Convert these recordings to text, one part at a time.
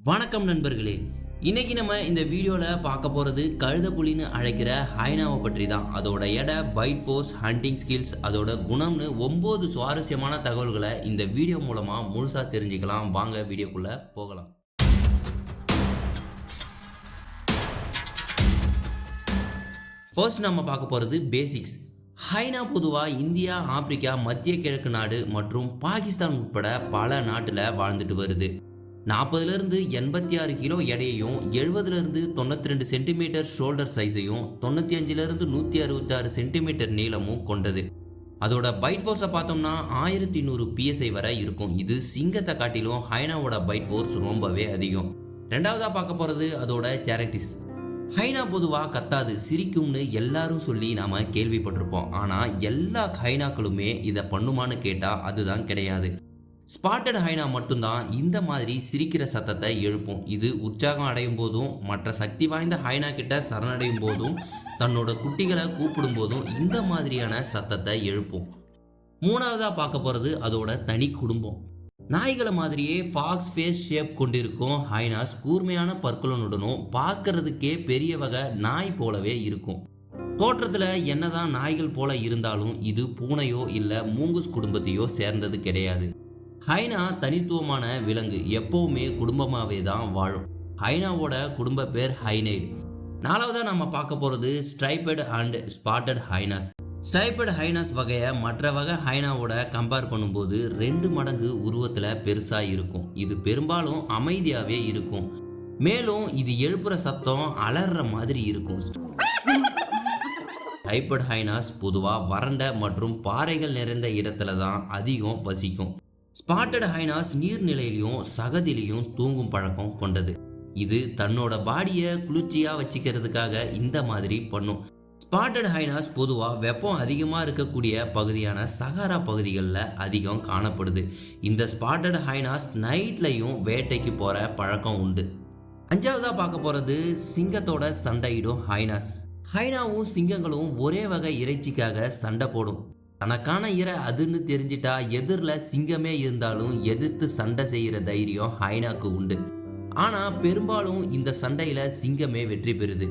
வணக்கம் நண்பர்களே. இன்னைக்கு நம்ம இந்த வீடியோல பார்க்க போறது கழுதைப்புலின்னு அழைக்கிற ஹைனாவை பற்றி தான். அதோட எடை, பைட் ஃபோர்ஸ், ஹண்டிங் ஸ்கில்ஸ், அதோட குணம்னு 9 சுவாரஸ்யமான தகவல்களை இந்த வீடியோ மூலமா முழுசா தெரிஞ்சுக்கலாம். வாங்க வீடியோக்குள்ள போகலாம். ஃபர்ஸ்ட் நம்ம பார்க்க போறது பேசிக்ஸ். ஹைனா பொதுவா இந்தியா, ஆப்பிரிக்கா, மத்திய கிழக்கு நாடு மற்றும் பாகிஸ்தான் உட்பட பல நாட்டுல வாழ்ந்துட்டு வருது. 40லிருந்து 86 கிலோ எடையையும், 70லிருந்து 92 சென்டிமீட்டர் ஷோல்டர் சைஸையும், 95லிருந்து 166 சென்டிமீட்டர் நீளமும் கொண்டது. அதோட பைட் ஃபோர்ஸை பார்த்தோம்னா 1100 PSI வரை இருக்கும். இது சிங்கத்தை காட்டிலும் ஹைனாவோட பைட் ஃபோர்ஸ் ரொம்பவே அதிகம். ரெண்டாவதா பார்க்க போறது அதோட சேரட்டிஸ். ஹைனா பொதுவா கத்தாது, சிரிக்கும்னு எல்லாரும் சொல்லி நாம கேள்விப்பட்டிருப்போம். ஆனா எல்லா ஹைனாக்களுமே இதை பண்ணுமான்னு கேட்டா அதுதான் கிடையாது. ஸ்பாட்டட் ஹைனா மட்டும்தான் இந்த மாதிரி சிரிக்கிற சத்தத்தை எழுப்பும். இது உற்சாகம் அடையும் போதும், மற்ற சக்தி வாய்ந்த ஹைனா கிட்ட சரணடையும் போதும், தன்னோட குட்டிகளை கூப்பிடும் போதும் இந்த மாதிரியான சத்தத்தை எழுப்பும். மூணாவதா பார்க்க போறது அதோட தனி குடும்பம். நாய்களை மாதிரியே ஃபாக்ஸ் ஃபேஸ் ஷேப் கொண்டிருக்கும் ஹைனாஸ் கூர்மையான பற்களுடனும் பார்க்கறதுக்கே பெரிய வகை நாய் போலவே இருக்கும். தோற்றத்துல என்னதான் நாய்கள் போல இருந்தாலும் இது பூனையோ இல்ல மூங்குஸ் குடும்பத்தையோ சேர்ந்தது கிடையாது. ஹைனா தனித்துவமான விலங்கு, எப்பவுமே குடும்பமாவே தான் வாழும். ஹைனாவோட குடும்ப பேர் ஹைனைட். நாலாவதா நம்ம பார்க்க போறது ஸ்ட்ரைபட் அண்ட் ஸ்பாட்டட் ஹைனாஸ். ஸ்ட்ரைபட் ஹைனாஸ் வகையை மற்ற வகை ஹைனாவோட கம்பேர் பண்ணும்போது 2 மடங்கு உருவத்துல பெருசா இருக்கும். இது பெரும்பாலும் அமைதியாவே இருக்கும். மேலும் இது எழுப்புற சத்தம் அலற மாதிரி இருக்கும். ஸ்ட்ரைபட் ஹைனாஸ் பொதுவா வறண்ட மற்றும் பாறைகள் நிறைந்த இடத்துல தான் அதிகம் வசிக்கும். ஸ்பாட்டட் ஹைனாஸ் நீர்நிலையிலையும் சகதிலையும் தூங்கும் பழக்கம் கொண்டது. இது தன்னோட பாடியை குளிர்ச்சியா வச்சுக்கிறதுக்காக இந்த மாதிரி பண்ணும். ஸ்பாட்டட் ஹைனாஸ் பொதுவா வெப்பம் அதிகமா இருக்கக்கூடிய பகுதியான சஹாரா பகுதிகளில் அதிகம் காணப்படுது. இந்த ஸ்பாட்டட் ஹைனாஸ் நைட்லையும் வேட்டைக்கு போற பழக்கம் உண்டு. அஞ்சாவதா பார்க்க போறது சிங்கத்தோட சண்டையிடும் ஹைனாஸ். ஹைனாவும் சிங்கங்களும் ஒரே வகை இறைச்சிக்காக சண்டை போடும். தனக்கான இரை அதுன்னு தெரிஞ்சிட்டா எதிரில் சிங்கமே இருந்தாலும் எதிர்த்து சண்டை செய்கிற தைரியம் ஹைனாக்கு உண்டு. ஆனால் பெரும்பாலும் இந்த சண்டையில் சிங்கமே வெற்றி பெறுது.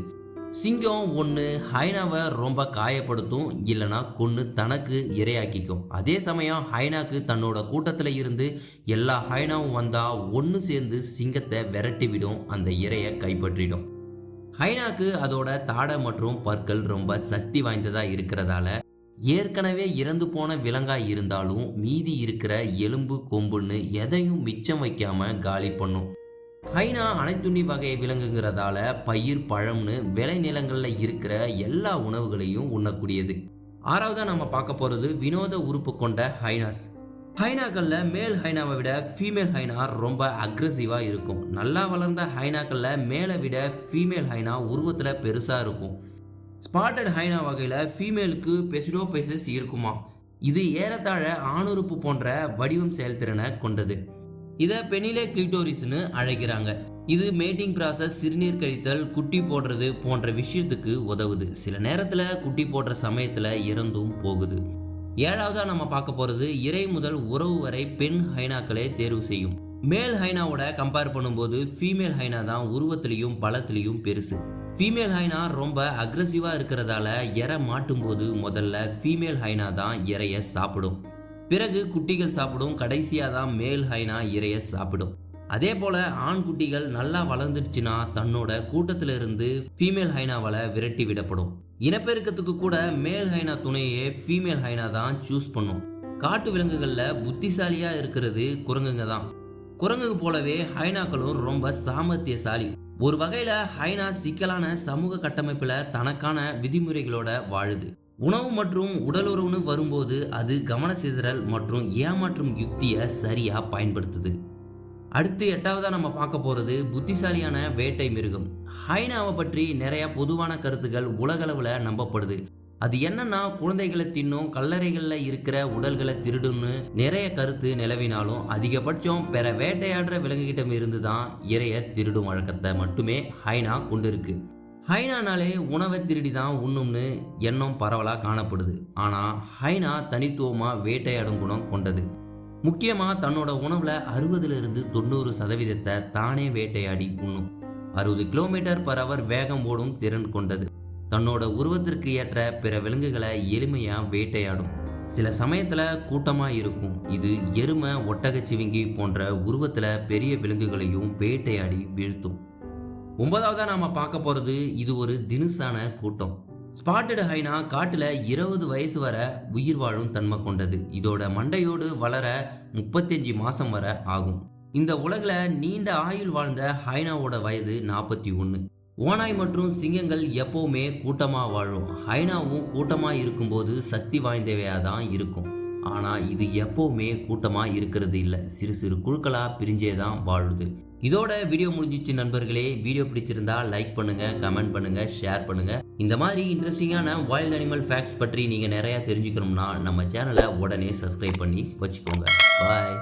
சிங்கம் ஒன்று ஹைனாவை ரொம்ப காயப்படுத்தும், இல்லைனா கொன்று தனக்கு இரையாக்கிக்கும். அதே சமயம் ஹைனாக்கு தன்னோட கூட்டத்தில் இருந்து எல்லா ஹைனாவும் வந்தால் ஒன்று சேர்ந்து சிங்கத்தை விரட்டி விடும், அந்த இரையை கைப்பற்றிடும். ஹைனாக்கு அதோட தாடை மற்றும் பற்கள் ரொம்ப சக்தி வாய்ந்ததாக இருக்கிறதால ஏற்கனவே இறந்து போன விலங்காய் இருந்தாலும் மீதி இருக்கிற எலும்பு கொம்புன்னு எதையும் மிச்சம் வைக்காம காலி பண்ணும். ஹைனா அனைத்துண்ணி வகை விலங்குங்கிறதால பயிர், பழம்னு விளை நிலங்கள்ல இருக்கிற எல்லா உணவுகளையும் உண்ணக்கூடியது. ஆறாவதா நம்ம பார்க்க போறது வினோத உறுப்பு கொண்ட ஹைனாஸ். ஹைனாக்கள்ல மேல் ஹைனாவை விட ஃபீமேல் ஹைனா ரொம்ப அக்ரெசிவா இருக்கும். நல்லா வளர்ந்த ஹைனாக்கள்ல மேலை விட ஃபீமேல் ஹைனா உருவத்துல பெருசா இருக்கும். ஸ்பாட்டட் ஹைனா வகையில் ஃபீமேலுக்கு பெசிடோபைசஸ் இருக்குமா. இது ஏறத்தாழ ஆணுறுப்பு போன்ற வடிவம் செயல்திறனை கொண்டது. இதை பெனிலே கிளிட்டோரிஸ்னு அழைக்கிறாங்க. இது மேட்டிங் ப்ராசஸ், சிறுநீர் கழித்தல், குட்டி போடுறது போன்ற விஷயத்துக்கு உதவுது. சில நேரத்தில் குட்டி போடுற சமயத்தில் இறந்தும் போகுது. ஏழாவதா நம்ம பார்க்க போகிறது இறை முதல் உறவு வரை பெண் ஹைனாக்களே தேர்வு செய்யும். மேல் ஹைனாவோட கம்பேர் பண்ணும்போது ஃபீமேல் ஹைனா தான் உருவத்திலையும் பலத்திலையும் பெருசு. ஃபீமேல் ஹைனா ரொம்ப அக்ரெசிவாக இருக்கிறதால இறை மாட்டும் போது முதல்ல ஃபீமேல் ஹைனா தான் இறையை சாப்பிடும். பிறகு குட்டிகள் சாப்பிடும். கடைசியாக தான் மேல் ஹைனா இறையை சாப்பிடும். அதே போல் ஆண் குட்டிகள் நல்லா வளர்ந்துடுச்சுன்னா தன்னோட கூட்டத்தில் இருந்து ஃபீமேல் ஹைனாவால் விரட்டி விடப்படும். இனப்பெருக்கத்துக்கு கூட மேல் ஹைனா துணையே ஃபீமேல் ஹைனா தான் சூஸ் பண்ணும். காட்டு விலங்குகளில் புத்திசாலியாக இருக்கிறது குரங்குங்க தான். குரங்கு போலவே ஹைனாக்களும் ரொம்ப சாமர்த்தியசாலி. ஒரு வகையில ஹைனா சிக்கலான சமூக கட்டமைப்புல தனக்கான விதிமுறைகளோட வாழுது. உணவு மற்றும் உடலுறவுன்னு வரும்போது அது கவன சிதறல் மற்றும் ஏமாற்றும் யுக்தியை சரியா பயன்படுத்துது. அடுத்து எட்டாவதா நம்ம பார்க்க போறது புத்திசாலியான வேட்டை மிருகம். ஹைனாவை பற்றி நிறைய பொதுவான கருத்துக்கள் உலகளவுல நம்பப்படுது. அது என்னன்னா குழந்தைகளை தின்னும், கல்லறைகளில் இருக்கிற உடல்களை திருடுன்னு நிறைய கருத்து நிலவினாலும் அதிகபட்சம் பிற வேட்டையாடுற விலங்குகிட்டம் இருந்து தான் இறைய திருடும் வழக்கத்தை மட்டுமே ஹைனா கொண்டு இருக்கு. ஹைனானாலே உணவை திருடி தான் உண்ணும்னு எண்ணம் பரவலாக காணப்படுது. ஆனால் ஹைனா தனித்துவமாக வேட்டையாடும் குணம் கொண்டது. முக்கியமாக தன்னோட உணவில் 60லிருந்து 90% தானே வேட்டையாடி உண்ணும். 60 km/h வேகம் ஓடும் திறன் கொண்டது. தன்னோட உருவத்திற்கு ஏற்ற பிற விலங்குகளை எளிமையாக வேட்டையாடும். சில சமயத்தில் கூட்டமாக இருக்கும். இது எருமை, ஒட்டகச்சிவிங்கி போன்ற உருவத்தில் பெரிய விலங்குகளையும் வேட்டையாடி வீழ்த்தும். 9வதா நாம் பார்க்க போகிறது இது ஒரு தினுசான கூட்டம். ஸ்பாட்டட் ஹைனா காட்டில் 20 வயசு வரை உயிர் வாழும் தன்மை கொண்டது. இதோட மண்டையோடு வளர 35 மாதம் வரை ஆகும். இந்த உலகில் நீண்ட ஆயுள் வாழ்ந்த ஹைனாவோட வயது 41. ஓநாய் மற்றும் சிங்கங்கள் எப்போவுமே கூட்டமாக வாழும். ஹைனாவும் கூட்டமாக இருக்கும்போது சக்தி வாய்ந்தவையாக தான் இருக்கும். ஆனால் இது எப்போவுமே கூட்டமாக இருக்கிறது இல்லை. சிறு சிறு குழுக்களாக பிரிஞ்சே தான் வாழுது. இதோட வீடியோ முடிஞ்சிச்சு நண்பர்களே. வீடியோ பிடிச்சிருந்தா லைக் பண்ணுங்கள், கமெண்ட் பண்ணுங்கள், ஷேர் பண்ணுங்கள். இந்த மாதிரி இன்ட்ரெஸ்டிங்கான வைல்ட் அனிமல் ஃபேக்ட்ஸ் பற்றி நீங்கள் நிறையா தெரிஞ்சுக்கணும்னா நம்ம சேனலை உடனே சப்ஸ்கிரைப் பண்ணி வச்சுக்கோங்க. பாய்.